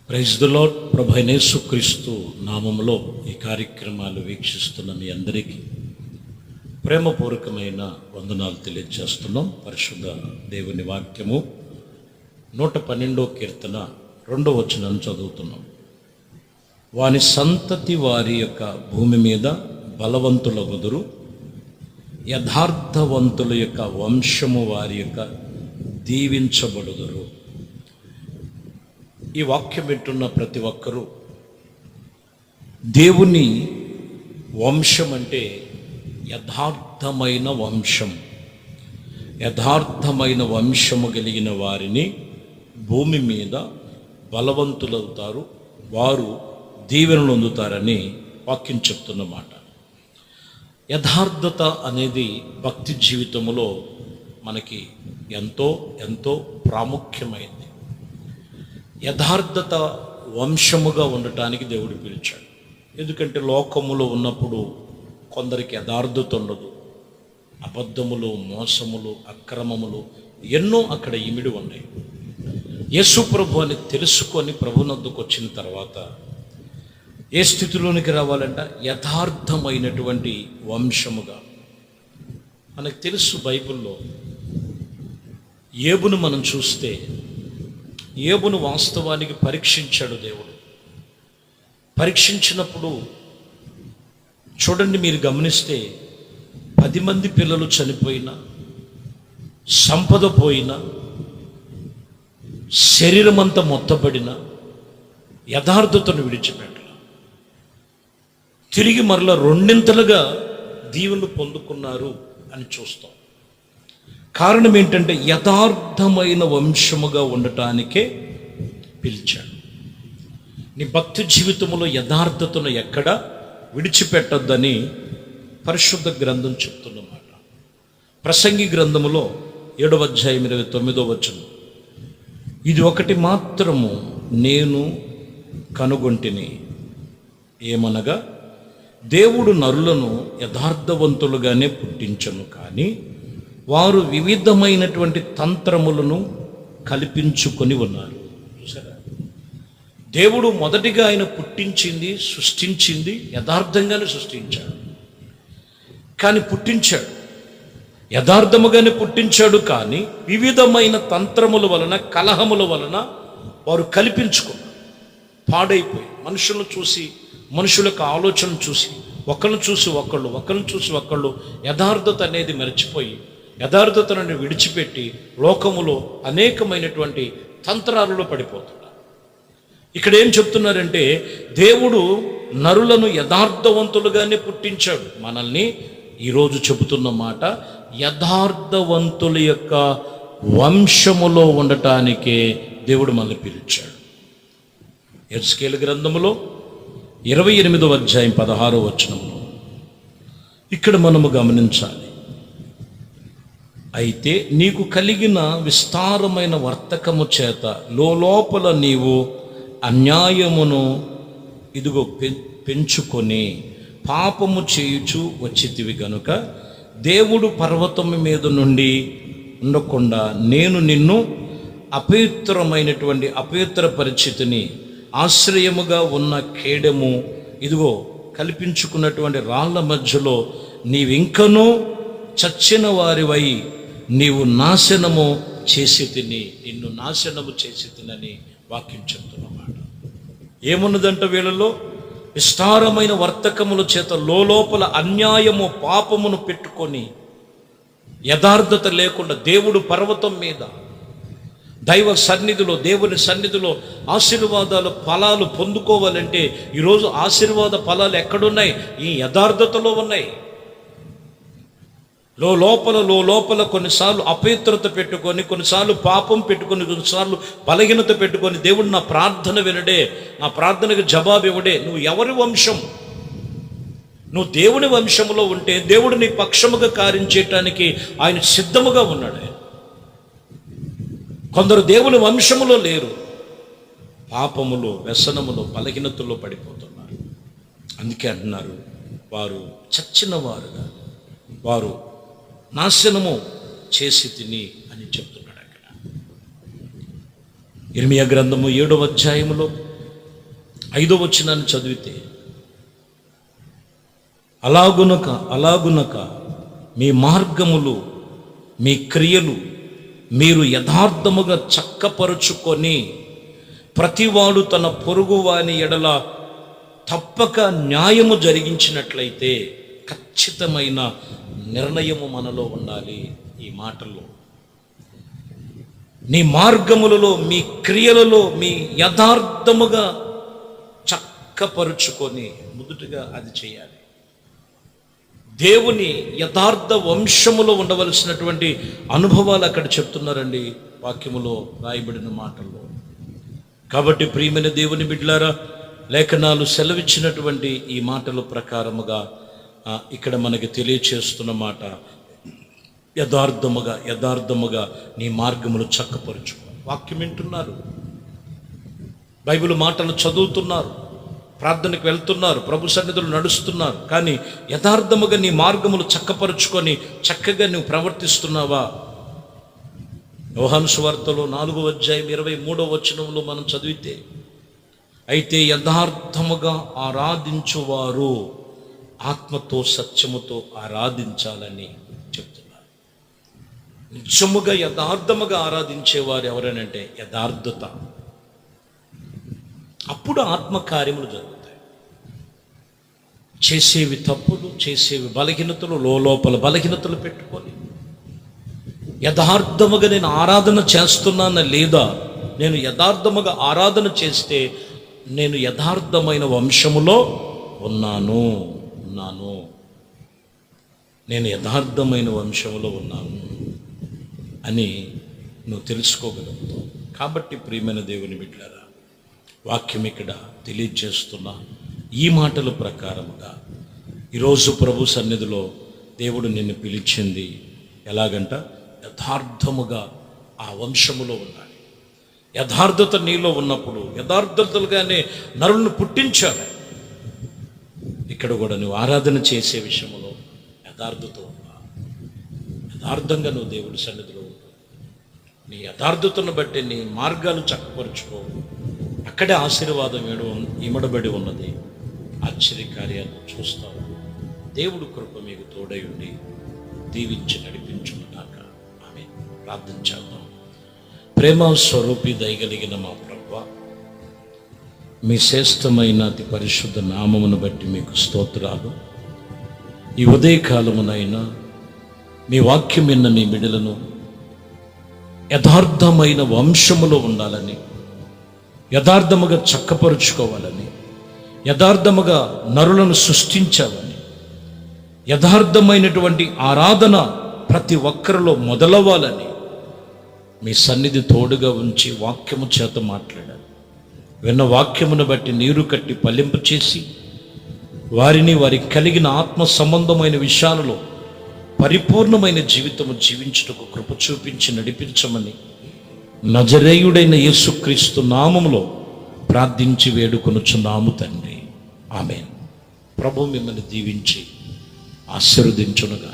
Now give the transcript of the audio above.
Praise the lord. ప్రభువైన యేసుక్రీస్తు నామములో ఈ కార్యక్రమాలు వీక్షిస్తున్న మీ అందరికీ ప్రేమపూర్వకమైన వందనాలు తెలియజేస్తున్నాం. పరిశుద్ధ దేవుని వాక్యము 112వ కీర్తన 2వ వచనం చదువుతున్నాం. వాని సంతతి వారి యొక్క భూమి మీద బలవంతుల గుదురు, యథార్థవంతుల యొక్క వంశము వారి యొక్క దీవించబడుదురు. ఈ వాక్యం వింటున్న ప్రతి ఒక్కరూ దేవుని వంశం అంటే యథార్థమైన వంశం, యథార్థమైన వంశము కలిగిన వారిని భూమి మీద బలవంతులవుతారు, వారు దీవెనలు పొందుతారని వాక్యం చెప్తున్నమాట. యథార్థత అనేది భక్తి జీవితంలో మనకి ఎంతో ఎంతో ప్రాముఖ్యమైనది. యథార్థత వంశముగా ఉండటానికి దేవుడు పిలిచాడు. ఎందుకంటే లోకములో ఉన్నప్పుడు కొందరికి యథార్థత ఉండదు. అబద్ధములు, మోసములు, అక్రమములు ఎన్నో అక్కడ ఇమిడి ఉన్నాయి. యేసు ప్రభు అని తెలుసుకొని ప్రభునొద్దకు వచ్చిన తర్వాత ఏ స్థితిలోనికి రావాలంట? యథార్థమైనటువంటి వంశముగా. మనకు తెలుసు, బైబిల్లో యోబును మనం చూస్తే యోబును వాస్తవానికి పరీక్షించాడు దేవుడు. పరీక్షించినప్పుడు చూడండి, మీరు గమనిస్తే 10 మంది పిల్లలు చనిపోయినా, సంపద పోయినా, శరీరం అంతా మొత్తబడిన యథార్థతను విడిచిపెట్టాల. తిరిగి మరలా 2 దీవెనలు పొందుకున్నారు అని చూస్తాం. కారణం ఏంటంటే యథార్థమైన వంశముగా ఉండటానికే పిలిచాడు. నీ భక్తి జీవితంలో యథార్థతను ఎక్కడ విడిచిపెట్టొద్దని పరిశుద్ధ గ్రంథం చెప్తున్నమాట. ప్రసంగి గ్రంథములో 7వ అధ్యాయం 29వ వచనం, ఇది ఒకటి మాత్రము నేను కనుగొంటిని, ఏమనగా దేవుడు నరులను యథార్థవంతులుగానే పుట్టించను, కానీ వారు వివిధమైనటువంటి తంత్రములను కల్పించుకొని ఉన్నారు. చూసారా, దేవుడు మొదటిగా ఆయన పుట్టించింది, సృష్టించింది యథార్థంగానే సృష్టించాడు. కానీ పుట్టించాడు, యథార్థముగానే పుట్టించాడు. కానీ వివిధమైన తంత్రముల వలన, కలహముల వలన వారు కల్పించుకున్నారు. పాడైపోయి మనుషులను చూసి, మనుషుల యొక్క ఆలోచన చూసి, ఒకరిని చూసి ఒకళ్ళు యథార్థత అనేది మర్చిపోయి, యథార్థతను విడిచిపెట్టి లోకములో అనేకమైనటువంటి తంత్రాలలో పడిపోతున్నారు. ఇక్కడ ఏం చెప్తున్నారంటే, దేవుడు నరులను యథార్థవంతులుగానే పుట్టించాడు. మనల్ని ఈరోజు చెబుతున్న మాట, యథార్థవంతుల యొక్క వంశములో ఉండటానికే దేవుడు మనల్ని పిలిచాడు. యెహెజ్కేలు గ్రంథములో 28వ అధ్యాయం 16వ వచనంలో ఇక్కడ మనము గమనించాలి. అయితే నీకు కలిగిన విస్తారమైన వర్తకము చేత లోపల నీవు అన్యాయమును ఇదిగో పెంచుకొని పాపము చేయుచు వచ్చితివి గనుక దేవుడు పర్వతము మీద నుండి ఉండకుండా నేను నిన్ను అపవిత్ర పరిస్థితిని ఆశ్రయముగా ఉన్న కేడము ఇదిగో కల్పించుకున్నటువంటి రాళ్ల మధ్యలో నీవింకనూ చచ్చిన వారివై నీవు నాశనము చేసి తిని, నిన్ను నాశనము చేసి తినని వాక్యం చెప్తున్నమాట. ఏమున్నదంట? వీళ్ళలో విస్తారమైన వర్తకముల చేత లోపల అన్యాయము, పాపమును పెట్టుకొని యథార్థత లేకుండా దేవుడు పర్వతం మీద దైవ సన్నిధిలో, దేవుని సన్నిధిలో ఆశీర్వాదాలు ఫలాలు పొందుకోవాలంటే ఈరోజు ఆశీర్వాద ఫలాలు ఎక్కడున్నాయి? ఈ యథార్థతలో ఉన్నాయి. లోపల కొన్నిసార్లు అపవిత్రత పెట్టుకొని, కొన్నిసార్లు పాపం పెట్టుకొని, కొన్నిసార్లు బలహీనత పెట్టుకొని, దేవుడు నా ప్రార్థన వినడే, నా ప్రార్థనకు జవాబు ఇవ్వడే. నువ్వు ఎవరి వంశం? నువ్వు దేవుని వంశములో ఉంటే దేవుడు నీ పక్షముగా కార్యం చేయటానికి ఆయన సిద్ధముగా ఉన్నాడు. కొందరు దేవుని వంశములో లేరు, పాపములో, వ్యసనములో, బలహీనతలో పడిపోతున్నారు. అందుకే అంటున్నారు, వారు చచ్చిన వారుగా, వారు నాశనము చేసి తిని అని చెప్తున్నాడు. అక్కడ ఇర్మియా గ్రంథము 7వ అధ్యాయములో 5వ వచనాన్ని చదివితే, అలాగునక మీ మార్గములు మీ క్రియలు మీరు యథార్థముగా చక్కపరుచుకొని ప్రతివాడు తన పొరుగువాని ఎడల తప్పక న్యాయము జరిగించినట్లయితే ఖచ్చితమైన నిర్ణయము మనలో ఉండాలి. ఈ మాటల్లో నీ మార్గములలో మీ క్రియలలో మీ యథార్థముగా చక్కపరుచుకొని మొదటగా అది చేయాలి. దేవుని యథార్థ వంశములో ఉండవలసినటువంటి అనుభవాలు అక్కడ చెప్తున్నారండి వాక్యములో రాయబడిన మాటల్లో. కాబట్టి ప్రియమైన దేవుని బిడ్డలారా, లేఖనాలు సెలవిచ్చినటువంటి ఈ మాటల ప్రకారముగా ఇక్కడ మనకి తెలియచేస్తున్న మాట, యథార్థముగా నీ మార్గములు చక్కపరుచు. వాక్యం వింటున్నారు, బైబిల్ మాటలు చదువుతున్నారు, ప్రార్థనకు వెళ్తున్నారు, ప్రభు సన్నిధిలో నడుస్తున్నారు, కానీ యథార్థముగా నీ మార్గములు చక్కపరుచుకొని చక్కగా నువ్వు ప్రవర్తిస్తున్నావా? యోహాను సువార్తలో 4వ అధ్యాయం 23వ వచనంలో మనం చదివితే, అయితే యథార్థముగా ఆరాధించువారు ఆత్మతో సత్యముతో ఆరాధించాలని చెప్తున్నారు. నిజముగా యథార్థముగా ఆరాధించేవారు ఎవరనంటే యథార్థత. అప్పుడు ఆత్మకార్యములు జరుగుతాయి. చేసేవి తప్పులు, చేసేవి బలహీనతలు, లోపల బలహీనతలు పెట్టుకొని యథార్థముగా నేను ఆరాధన చేస్తున్నానా లేదా, నేను యథార్థముగా ఆరాధన చేస్తే నేను యథార్థమైన వంశములో ఉన్నాను, నేను యథార్థమైన వంశములో ఉన్నాను అని నువ్వు తెలుసుకోగలుగుతావు. కాబట్టి ప్రియమైన దేవుని బిడ్డలారా, వాక్యం ఇక్కడ తెలియజేస్తున్న ఈ మాటల ప్రకారముగా ఈరోజు ప్రభు సన్నిధిలో దేవుడు నిన్ను పిలిచింది ఎలాగంట, యథార్థముగా ఆ వంశములో ఉండాలి. యథార్థత నీలో ఉన్నప్పుడు యథార్థతలుగానే నరులను పుట్టించాలి. ఇక్కడ కూడా నువ్వు ఆరాధన చేసే విషయంలో యథార్థత ఉందా? యథార్థంగా నువ్వు దేవుడి సన్నిధిలో ఉండు. నీ యథార్థతను బట్టి నీ మార్గాలు చక్కపరుచుకో. అక్కడే ఆశీర్వాదం ఇమడబడి ఉన్నది. ఆశ్చర్యకార్యాలు చూస్తావు. దేవుడు కృప మీకు తోడై ఉండి దీవించి నడిపించుగాక. ఆమేన్. ప్రార్థన చేద్దాం. ప్రేమ స్వరూపి దయగలిగిన మా ప్రభువా, మీ శ్రేష్టమైన అతి పరిశుద్ధ నామమును బట్టి మీకు స్తోత్రాలు. ఈ ఉదయకాలమునైనా మీ వాక్యం విన్న మీ బిడ్డలను యథార్థమైన వంశములో ఉండాలని, యథార్థముగా చక్కపరుచుకోవాలని, యథార్థముగా నరులను సృష్టించాలని, యథార్థమైనటువంటి ఆరాధన ప్రతి ఒక్కరిలో మొదలవ్వాలని మీ సన్నిధి తోడుగా ఉంచి వాక్యము చేత మాట్లాడారు. విన్న వాక్యమును బట్టి నీరు కట్టి ఫలింపు చేసి వారికి కలిగిన ఆత్మ సంబంధమైన విషయాలలో పరిపూర్ణమైన జీవితము జీవించుటకు కృప చూపించి నడిపించమని నజరేయుడైన యేసుక్రీస్తు నామములో ప్రార్థించి వేడుకొనుచున్నాము తండ్రి. ఆమేన్. ప్రభు మిమ్మల్ని దీవించి ఆశీర్వదించునుగా.